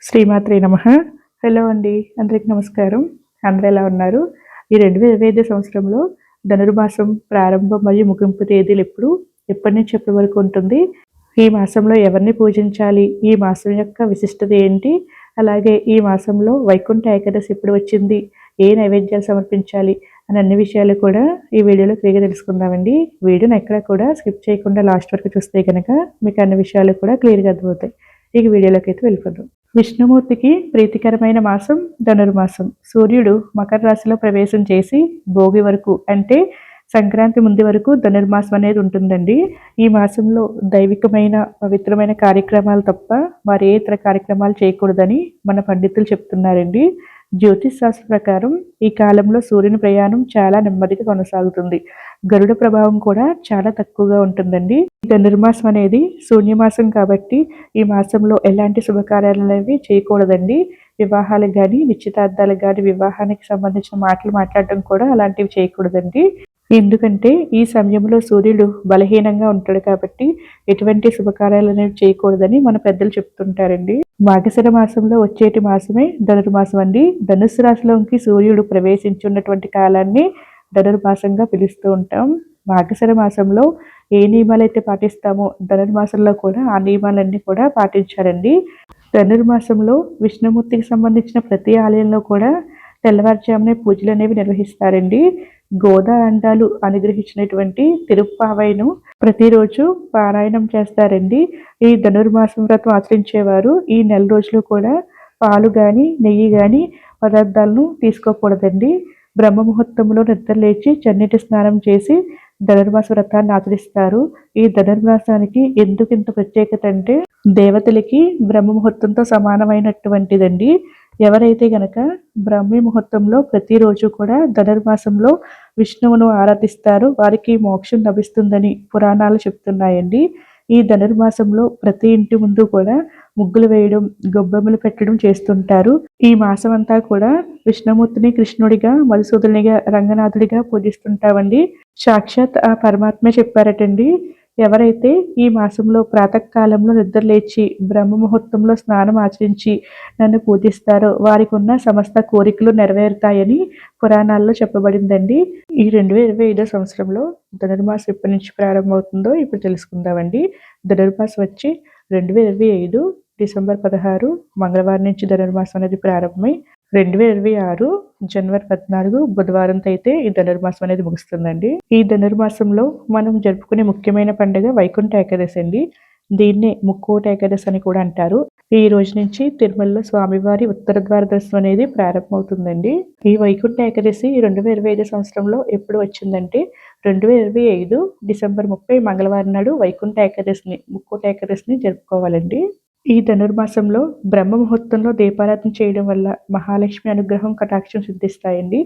శ్రీమాత్రే నమః. హలో అండి. అందరికి నమస్కారం. అందరూ ఎలా ఉన్నారు? ఈ 2025 సంవత్సరంలో ధనుర్మాసం ప్రారంభం మరియు ముగింపు తేదీలు ఎప్పటి నుంచి ఎప్పటి వరకు ఉంటుంది? ఈ మాసంలో ఎవరిని పూజించాలి? ఈ మాసం యొక్క విశిష్టత ఏంటి? అలాగే ఈ మాసంలో వైకుంఠ ఏకాదశి ఎప్పుడు వచ్చింది? ఏ నైవేద్యాలు సమర్పించాలి? అని అన్ని విషయాలు కూడా ఈ వీడియోలో క్లియర్‌గా తెలుసుకుందామండి. వీడియోని ఎక్కడా కూడా స్కిప్ చేయకుండా లాస్ట్ వరకు చూస్తే గనక మీకు అన్ని విషయాలు కూడా క్లియర్‌గా అర్థమవుతాయి. ఇక వీడియోలోకైతే వెళ్ళిపోదాం. విష్ణుమూర్తికి ప్రీతికరమైన మాసం ధనుర్మాసం. సూర్యుడు మకర రాశిలో ప్రవేశం చేసి భోగి వరకు అంటే సంక్రాంతి ముందు వరకు ధనుర్మాసం అనేది ఉంటుందండి. ఈ మాసంలో దైవికమైన పవిత్రమైన కార్యక్రమాలు తప్ప మరే ఇతర కార్యక్రమాలు చేయకూడదని మన పండితులు చెప్తున్నారండి. జ్యోతిష్ శాస్త్ర ప్రకారం ఈ కాలంలో సూర్యుని ప్రయాణం చాలా నెమ్మదిగా కొనసాగుతుంది. గరుడ ప్రభావం కూడా చాలా తక్కువగా ఉంటుందండి. ధనుర్మాసం అనేది శూన్యమాసం కాబట్టి ఈ మాసంలో ఎలాంటి శుభకార్యాలు అనేవి చేయకూడదండి. వివాహాలకు కానీ నిశ్చితార్థాలకు కానీ వివాహానికి సంబంధించిన మాటలు మాట్లాడడం కూడా అలాంటివి చేయకూడదండి. ఎందుకంటే ఈ సమయంలో సూర్యుడు బలహీనంగా ఉంటాడు కాబట్టి ఎటువంటి శుభకార్యాలు అనేవి చేయకూడదని మన పెద్దలు చెప్తుంటారండి. మార్గశిర మాసంలో వచ్చేటి మాసమే ధనుర్మాసం అండి. ధనుస్సు రాశిలోకి సూర్యుడు ప్రవేశించున్నటువంటి కాలాన్ని ధనుర్మాసంగా పిలుస్తూ ఉంటాం. మార్గశిర మాసంలో ఏ నియమాలైతే పాటిస్తామో ధనుర్మాసంలో కూడా ఆ నియమాలన్నీ కూడా పాటించాలండి. ధనుర్మాసంలో విష్ణుమూర్తికి సంబంధించిన ప్రతి ఆలయంలో కూడా తెల్లవారుజామునే పూజలు అనేవి నిర్వహిస్తారండి. గోదా అండాలు అనుగ్రహించినటువంటి తిరుప్పావైను ప్రతిరోజు పారాయణం చేస్తారండి. ఈ ధనుర్మాసం వ్రతం ఆచరించేవారు ఈ నెల రోజులు కూడా పాలు కానీ నెయ్యి కానీ పదార్థాలను తీసుకోకూడదండి. బ్రహ్మ ముహూర్తంలో నిద్ర లేచి చన్నీటి స్నానం చేసి ధనుర్మాస వ్రతాన్ని ఆచరిస్తారు. ఈ ధనుర్మాసానికి ఎందుకు ఇంత ప్రత్యేకత అంటే దేవతలకి బ్రహ్మ ముహూర్తంతో సమానమైనటువంటిదండి. ఎవరైతే గనక బ్రాహ్మీ ముహూర్తంలో ప్రతిరోజు కూడా ధనుర్మాసంలో విష్ణువును ఆరాధిస్తారో వారికి మోక్షం లభిస్తుందని పురాణాలు చెప్తున్నాయండి. ఈ ధనుర్మాసంలో ప్రతి ఇంటి ముందు కూడా ముగ్గులు వేయడం, గొబ్బెమ్మలు పెట్టడం చేస్తుంటారు. ఈ మాసం అంతా కూడా విష్ణుమూర్తిని కృష్ణుడిగా, మధుసూదనునిగా, రంగనాథుడిగా పూజిస్తుంటామండి. సాక్షాత్ ఆ పరమాత్మే చెప్పారటండి, ఎవరైతే ఈ మాసంలో ప్రాతకాలంలో నిద్ర లేచి బ్రహ్మ ముహూర్తంలో స్నానం ఆచరించి నన్ను పూజిస్తారో వారికి ఉన్న సమస్త కోరికలు నెరవేరుతాయని పురాణాల్లో చెప్పబడిందండి. ఈ 2025 సంవత్సరంలో ధనుర్మాసం ఎప్పటి నుంచి ప్రారంభమవుతుందో ఇప్పుడు తెలుసుకుందామండి. ధనుర్మాసం వచ్చి 2025 డిసెంబర్ 16 మంగళవారం నుంచి ధనుర్మాసం అనేది ప్రారంభమై 2026 జనవరి 14 బుధవారంతో అయితే ఈ ధనుర్మాసం అనేది ముగుస్తుందండి. ఈ ధనుర్మాసంలో మనం జరుపుకునే ముఖ్యమైన పండుగ వైకుంఠ ఏకాదశి అండి. దీన్నే ముక్కోటి ఏకాదశి అని కూడా అంటారు. ఈ రోజు నుంచి తిరుమలలో స్వామివారి ఉత్తర ద్వార దర్శనం అనేది ప్రారంభమవుతుందండి. ఈ వైకుంఠ ఏకాదశి 2025 సంవత్సరంలో ఎప్పుడు వచ్చిందంటే 2025 డిసెంబర్ 30 మంగళవారం నాడు వైకుంఠ ఏకాదశిని ముక్కోటి ఏకాదశిని జరుపుకోవాలండి. ఈ ధనుర్మాసంలో బ్రహ్మ ముహూర్తంలో దీపారాధన చేయడం వల్ల మహాలక్ష్మి అనుగ్రహం కటాక్షం సిద్ధిస్తాయండి.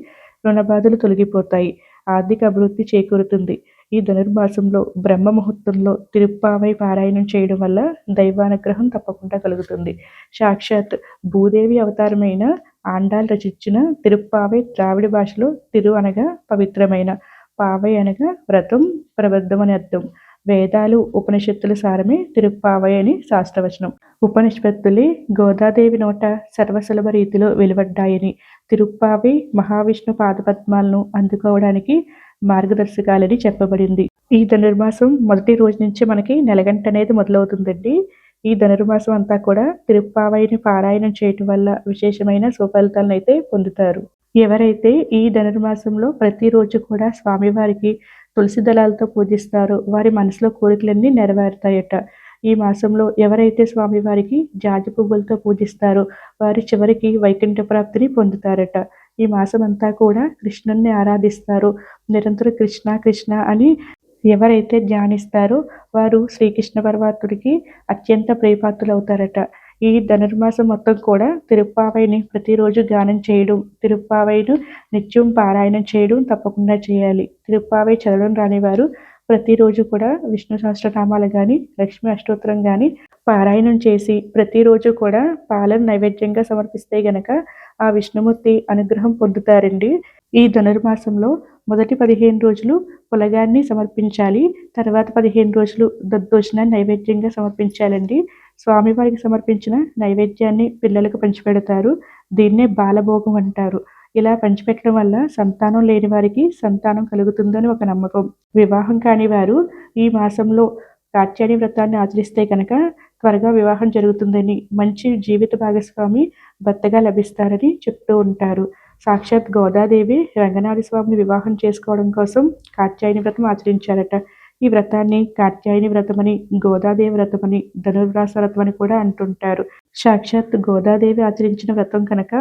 రుణబాధలు తొలగిపోతాయి. ఆర్థిక అభివృద్ధి చేకూరుతుంది. ఈ ధనుర్మాసంలో బ్రహ్మ ముహూర్తంలో తిరుప్పావై పారాయణం చేయడం వల్ల దైవానుగ్రహం తప్పకుండా కలుగుతుంది. సాక్షాత్ భూదేవి అవతారమైన ఆండాల్ రచించిన తిరుప్పావై ద్రావిడ భాషలో తిరు అనగా పవిత్రమైన, పావై అనగా వ్రతం, ప్రబద్ధం అని అర్థం. వేదాలు ఉపనిషత్తుల సారమే తిరుప్పావై అని శాస్త్రవచనం. ఉపనిషత్తులే గోదాదేవి నోట సర్వసులభ రీతిలో వెలువడ్డాయని, తిరుప్పావై మహావిష్ణు పాదపద్మాలను అందుకోవడానికి మార్గదర్శకాలని చెప్పబడింది. ఈ ధనుర్మాసం మొదటి రోజు నుంచి మనకి నెలగంట అనేది మొదలవుతుందండి. ఈ ధనుర్మాసం అంతా కూడా తిరుప్పావైని పారాయణం చేయటం వల్ల విశేషమైన సుఫలితాలను అయితే పొందుతారు. ఎవరైతే ఈ ధనుర్మాసంలో ప్రతిరోజు కూడా స్వామివారికి తులసి దళాలతో పూజిస్తారో వారి మనసులో కోరికలన్నీ నెరవేరుతాయట. ఈ మాసంలో ఎవరైతే స్వామివారికి జాజి పువ్వులతో పూజిస్తారో వారి చివరికి వైకుంఠ ప్రాప్తిని పొందుతారట. ఈ మాసం అంతా కూడా కృష్ణుణ్ణి ఆరాధిస్తారు. నిరంతరం కృష్ణ కృష్ణ అని ఎవరైతే ధ్యానిస్తారో వారు శ్రీకృష్ణ పరమాత్ముడికి అత్యంత ప్రియపాత్రులవుతారట. ఈ ధనుర్మాసం మొత్తం కూడా తిరుప్పావైని ప్రతిరోజు గానం చేయడం, తిరుప్పావైను నిత్యం పారాయణం చేయడం తప్పకుండా చేయాలి. తిరుప్పావై చదవడం రానివారు ప్రతిరోజు కూడా విష్ణు సహస్రనామాలు కానీ లక్ష్మీ అష్టోత్తరం కానీ పారాయణం చేసి ప్రతిరోజు కూడా పాలను నైవేద్యంగా సమర్పిస్తే గనక ఆ విష్ణుమూర్తి అనుగ్రహం పొందుతారండి. ఈ ధనుర్మాసంలో మొదటి 15 రోజులు పులగాన్ని సమర్పించాలి. తర్వాత 15 రోజులు దద్దోజనాన్ని నైవేద్యంగా సమర్పించాలండి. స్వామివారికి సమర్పించిన నైవేద్యాన్ని పిల్లలకు పంచిపెడతారు. దీన్నే బాలభోగం అంటారు. ఇలా పంచిపెట్టడం వల్ల సంతానం లేని వారికి సంతానం కలుగుతుందని ఒక నమ్మకం. వివాహం కాని వారు ఈ మాసంలో కాత్యాయని వ్రతాన్ని ఆచరిస్తే కనుక త్వరగా వివాహం జరుగుతుందని, మంచి జీవిత భాగస్వామి భర్తగా లభిస్తారని చెప్తూ ఉంటారు. సాక్షాత్ గోదాదేవి రంగనాథ స్వామిని వివాహం చేసుకోవడం కోసం కాత్యాయని వ్రతం ఆచరించారట. ఈ వ్రతాన్ని కాత్యాయని వ్రతమని, గోదాదేవి వ్రతమని, ధనుర్మాస వ్రతం అని కూడా అంటుంటారు. సాక్షాత్ గోదాదేవి ఆచరించిన వ్రతం కనుక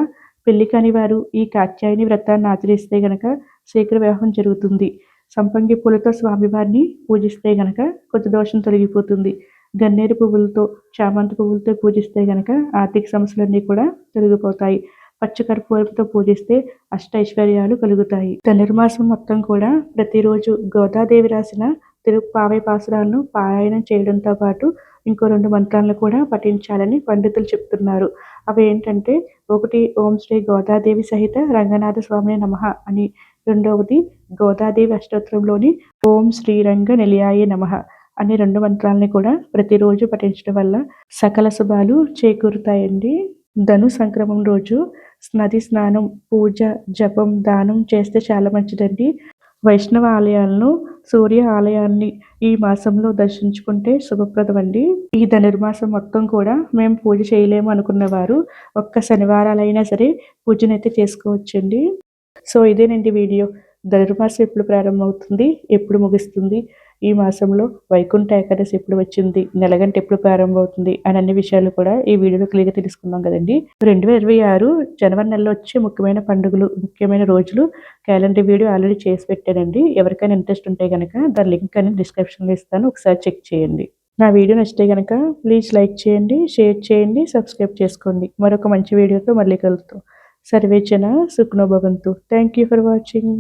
పెళ్లి కాని వారు ఈ కాత్యాయని వ్రతాన్ని ఆచరిస్తే గనక శీఘ్ర వివాహం జరుగుతుంది. సంపంగి పూలతో స్వామివారిని పూజిస్తే గనక కొత్త దోషం తొలగిపోతుంది. గన్నేరు పువ్వులతో, చామంతి పువ్వులతో పూజిస్తే గనక ఆర్థిక సమస్యలన్నీ కూడా తొలగిపోతాయి. పచ్చకర్పూరంతో పూజిస్తే అష్టైశ్వర్యాలు కలుగుతాయి. ధనుర్మాసం మొత్తం కూడా ప్రతిరోజు గోదాదేవి రాసిన తిరుప్పావై పాసురాలను పారాయణం చేయడంతో పాటు ఇంకో 2 మంత్రాలను కూడా పఠించాలని పండితులు చెప్తున్నారు. అవి ఏంటంటే, ఒకటి ఓం శ్రీ గోదాదేవి సహిత రంగనాథ స్వామినే నమః అని, రెండవది గోదాదేవి అష్టోత్తరంలోని ఓం శ్రీరంగ నిలయాయ నమః అనే 2 మంత్రాలని కూడా ప్రతిరోజు పఠించడం వల్ల సకల శుభాలు చేకూరుతాయండి. ధను సంక్రమం రోజు నది స్నానం, పూజ, జపం, దానం చేస్తే చాలా మంచిదండి. వైష్ణవ ఆలయాలను, సూర్య ఆలయాన్ని ఈ మాసంలో దర్శించుకుంటే శుభప్రదమండి. ఈ ధనుర్మాసం మొత్తం కూడా మేము పూజ చేయలేము అనుకున్న వారు ఒక్క శనివారాలైనా సరే పూజనైతే చేసుకోవచ్చండి. సో ఇదేనండి వీడియో. ధనుర్మాసం ఎప్పుడు ప్రారంభమవుతుంది, ఎప్పుడు ముగుస్తుంది, ఈ మాసంలో వైకుంఠ ఏకాదశి ఎప్పుడు వచ్చింది, నెలగంట ఎప్పుడు ప్రారంభమవుతుంది అని అన్ని విషయాలు కూడా ఈ వీడియోలో క్లియర్గా తెలుసుకున్నాం కదండి. 2026 జనవరి నెలలో వచ్చే ముఖ్యమైన పండుగలు, ముఖ్యమైన రోజులు క్యాలెండర్ వీడియో ఆల్రెడీ చేసి పెట్టానండి. ఎవరికైనా ఇంట్రెస్ట్ ఉంటే కనుక దాని లింక్ అనేది డిస్క్రిప్షన్లో ఇస్తాను, ఒకసారి చెక్ చేయండి. నా వీడియో నచ్చితే కనుక ప్లీజ్ లైక్ చేయండి, షేర్ చేయండి, సబ్స్క్రైబ్ చేసుకోండి. మరొక మంచి వీడియోతో మళ్ళీ కలుద్దాం. సర్వే జన సుఖినో భవంతు. Thank you for watching.